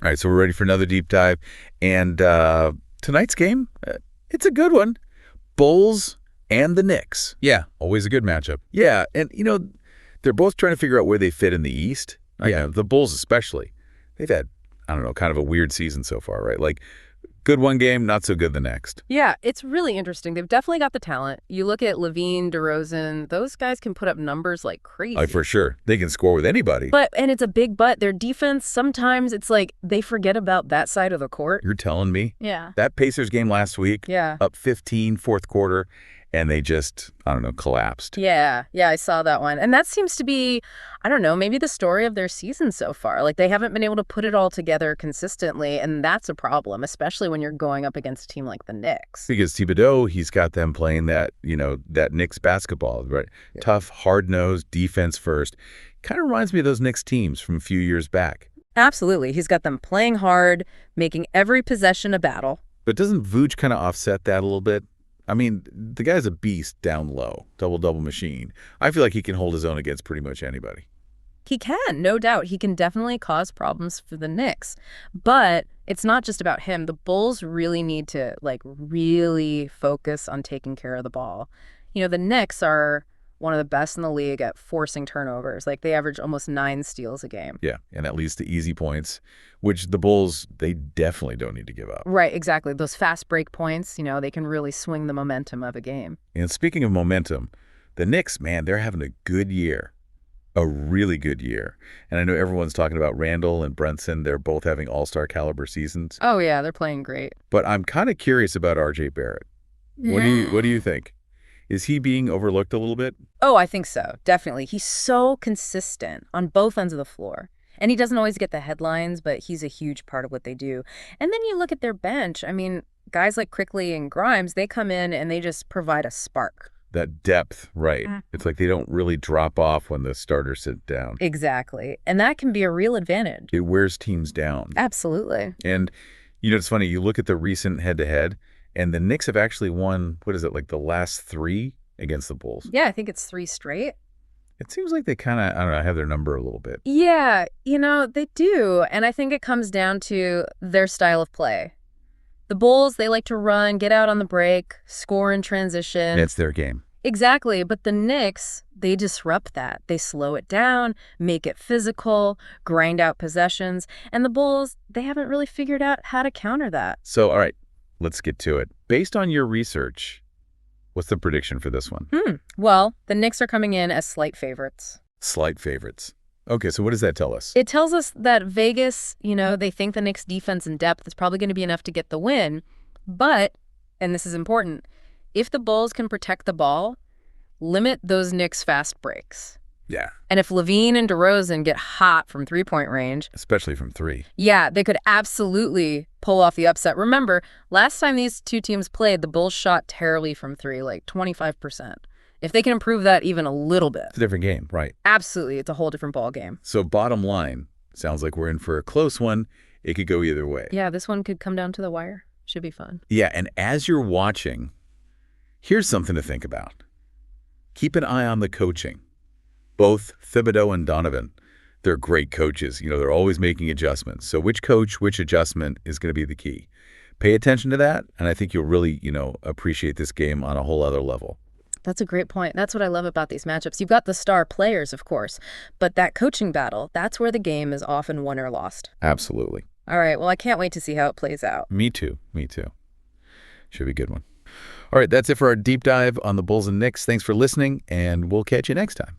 All right, so we're ready for another deep dive. And tonight's game, it's a good one. Bulls and the Knicks. Yeah, always a good matchup. Yeah, and, they're both trying to figure out where they fit in the East. Yeah, the Bulls especially. They've had, I don't know, kind of a weird season so far, right? Like, good one game, not so good the next. Yeah, it's really interesting. They've definitely got the talent. You look at Levine, DeRozan, those guys can put up numbers like crazy. Like, for sure. They can score with anybody. And it's a big but. Their defense, sometimes it's like they forget about that side of the court. You're telling me? Yeah. That Pacers game last week, Yeah. up 15, fourth quarter, and they just, I don't know, collapsed. Yeah, I saw that one. And that seems to be, I don't know, maybe the story of their season so far. Like, they haven't been able to put it all together consistently, and that's a problem, especially when you're going up against a team like the Knicks. Because Thibodeau, he's got them playing that, that Knicks basketball, right? Yeah. Tough, hard-nosed, defense first. Kind of reminds me of those Knicks teams from a few years back. Absolutely. He's got them playing hard, making every possession a battle. But doesn't Vooch kind of offset that a little bit? I mean, the guy's a beast down low, double-double machine. I feel like he can hold his own against pretty much anybody. He can, no doubt. He can definitely cause problems for the Knicks. But it's not just about him. The Bulls really need to, really focus on taking care of the ball. The Knicks are one of the best in the league at forcing turnovers. They average almost 9 steals a game. Yeah, and that leads to easy points, which the Bulls, they definitely don't need to give up. Right, exactly. Those fast break points, they can really swing the momentum of a game. And speaking of momentum, the Knicks, man, they're having a good year. A really good year. And I know everyone's talking about Randall and Brunson. They're both having all-star caliber seasons. Oh, yeah, they're playing great. But I'm kind of curious about R.J. Barrett. What do you think? Is he being overlooked a little bit? Oh, I think so. Definitely. He's so consistent on both ends of the floor. And he doesn't always get the headlines, but he's a huge part of what they do. And then you look at their bench. I mean, guys like Quickly and Grimes, they come in and they just provide a spark. That depth, right. It's like they don't really drop off when the starters sit down. Exactly. And that can be a real advantage. It wears teams down. Absolutely. And, it's funny. You look at the recent head-to-head, and the Knicks have actually won, the last 3 against the Bulls. Yeah, I think it's 3 straight. It seems like they kind of, I don't know, have their number a little bit. Yeah, they do. And I think it comes down to their style of play. The Bulls, they like to run, get out on the break, score in transition. It's their game. Exactly. But the Knicks, they disrupt that. They slow it down, make it physical, grind out possessions. And the Bulls, they haven't really figured out how to counter that. So, all right, let's get to it. Based on your research, what's the prediction for this one? Well, the Knicks are coming in as slight favorites. Slight favorites. Okay, so what does that tell us? It tells us that Vegas, they think the Knicks' defense and depth is probably going to be enough to get the win. But, and this is important, if the Bulls can protect the ball, limit those Knicks' fast breaks. Yeah. And if Levine and DeRozan get hot from three-point range, especially from 3. Yeah, they could absolutely pull off the upset. Remember, last time these two teams played, the Bulls shot terribly from 3, 25%. If they can improve that even a little bit. It's a different game, right? Absolutely. It's a whole different ball game. So bottom line, sounds like we're in for a close one. It could go either way. Yeah, this one could come down to the wire. Should be fun. Yeah, and as you're watching, here's something to think about. Keep an eye on the coaching. Both Thibodeau and Donovan, they're great coaches. They're always making adjustments. So which coach, which adjustment is going to be the key? Pay attention to that, and I think you'll really, appreciate this game on a whole other level. That's a great point. That's what I love about these matchups. You've got the star players, of course, but that coaching battle, that's where the game is often won or lost. Absolutely. All right, well, I can't wait to see how it plays out. Me too. Should be a good one. All right, that's it for our deep dive on the Bulls and Knicks. Thanks for listening, and we'll catch you next time.